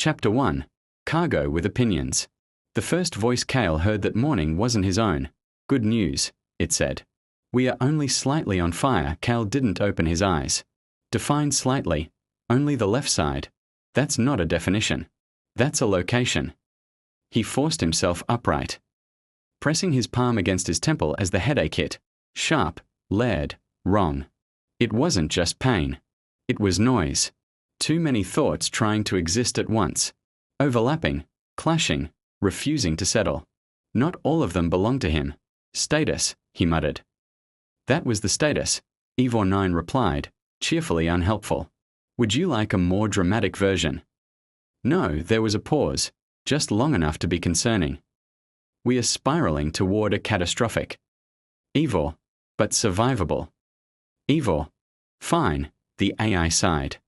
Chapter 1. Cargo with Opinions. The first voice Kael heard that morning wasn't his own. Good news, it said. We are only slightly on fire. Kael didn't open his eyes. Define slightly. Only the left side. That's not a definition. That's a location. He forced himself upright, pressing his palm against his temple as the headache hit. Sharp, layered, wrong. It wasn't just pain. It was noise. Too many thoughts trying to exist at once. Overlapping, clashing, refusing to settle. Not all of them belonged to him. Status, he muttered. That was the status, Ivor 9 replied, cheerfully unhelpful. Would you like a more dramatic version? No, there was a pause, just long enough to be concerning. We are spiraling toward a catastrophic. Ivor, but survivable. Ivor, fine, the AI sighed.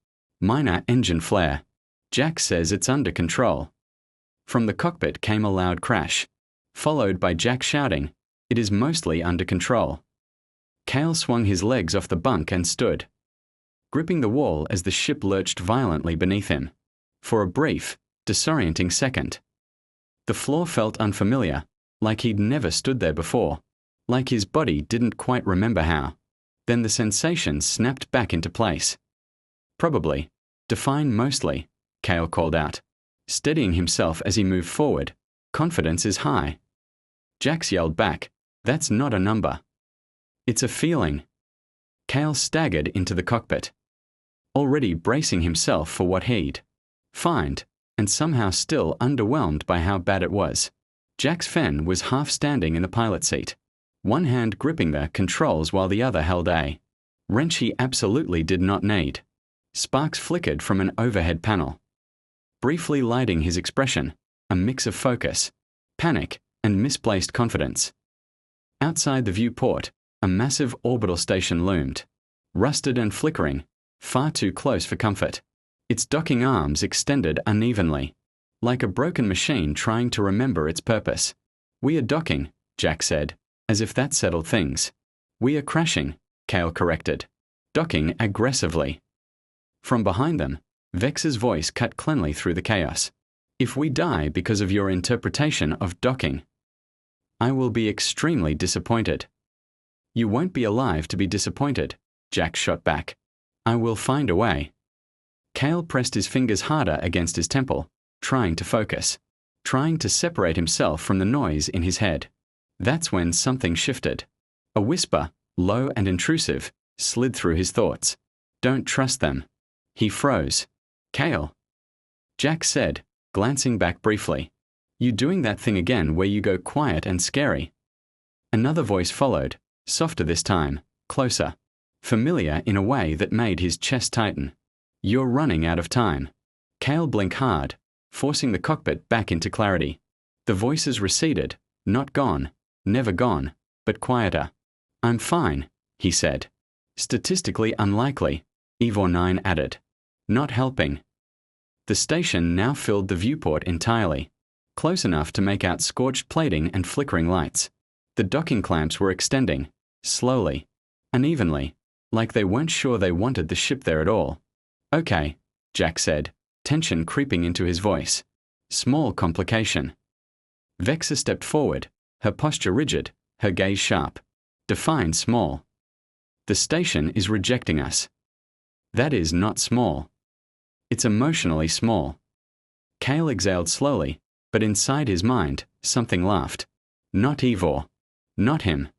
Minor engine flare. Jack says it's under control. From the cockpit came a loud crash, followed by Jack shouting, "It is mostly under control." Kael swung his legs off the bunk and stood, gripping the wall as the ship lurched violently beneath him. For a brief, disorienting second, the floor felt unfamiliar, like he'd never stood there before, like his body didn't quite remember how. Then the sensation snapped back into place. Probably. Define mostly, Kael called out, steadying himself as he moved forward. Confidence is high. Jax yelled back, "That's not a number. It's a feeling." Kael staggered into the cockpit, already bracing himself for what he'd find, and somehow still underwhelmed by how bad it was. Jax Fenn was half standing in the pilot seat, one hand gripping the controls while the other held a wrench he absolutely did not need. Sparks flickered from an overhead panel, briefly lighting his expression, a mix of focus, panic, and misplaced confidence. Outside the viewport, a massive orbital station loomed, rusted and flickering, far too close for comfort. Its docking arms extended unevenly, like a broken machine trying to remember its purpose. "We are docking," Jack said, as if that settled things. "We are crashing," Kael corrected. "Docking aggressively." From behind them, Vex's voice cut cleanly through the chaos. "If we die because of your interpretation of docking, I will be extremely disappointed." "You won't be alive to be disappointed," Jack shot back. "I will find a way." Kael pressed his fingers harder against his temple, trying to focus, trying to separate himself from the noise in his head. That's when something shifted. A whisper, low and intrusive, slid through his thoughts. "Don't trust them." He froze. "Kael," Jack said, glancing back briefly. "You doing that thing again where you go quiet and scary?" Another voice followed, softer this time, closer, familiar in a way that made his chest tighten. "You're running out of time." Kael blinked hard, forcing the cockpit back into clarity. The voices receded, not gone, never gone, but quieter. "I'm fine," he said. "Statistically unlikely," Ivor 9 added. "Not helping." The station now filled the viewport entirely, close enough to make out scorched plating and flickering lights. The docking clamps were extending, slowly, unevenly, like they weren't sure they wanted the ship there at all. "Okay," Jack said, tension creeping into his voice. "Small complication." Vexa stepped forward, her posture rigid, her gaze sharp. "Define small." "The station is rejecting us." "That is not small. It's emotionally small." Kael exhaled slowly, but inside his mind, something laughed. Not Ivor. Not him.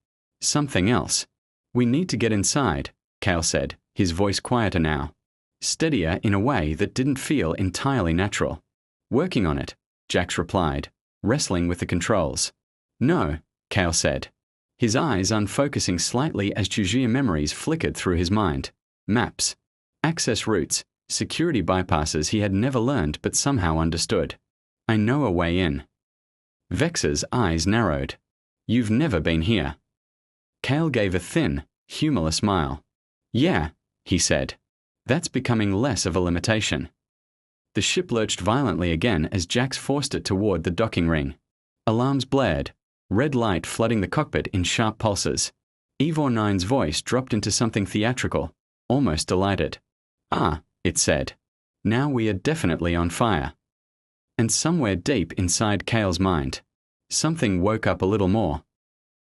Something else. "We need to get inside," Kael said, his voice quieter now, steadier in a way that didn't feel entirely natural. "Working on it," Jax replied, wrestling with the controls. "No," Kael said, his eyes unfocusing slightly as chужие memories flickered through his mind. Maps, access routes, security bypasses he had never learned but somehow understood. "I know a way in." Vex's eyes narrowed. "You've never been here." Kael gave a thin, humorless smile. "Yeah," he said. "That's becoming less of a limitation." The ship lurched violently again as Jax forced it toward the docking ring. Alarms blared, red light flooding the cockpit in sharp pulses. Ivor 9's voice dropped into something theatrical, almost delighted. "Ah," it said. "Now we are definitely on fire." And somewhere deep inside Kael's mind, something woke up a little more.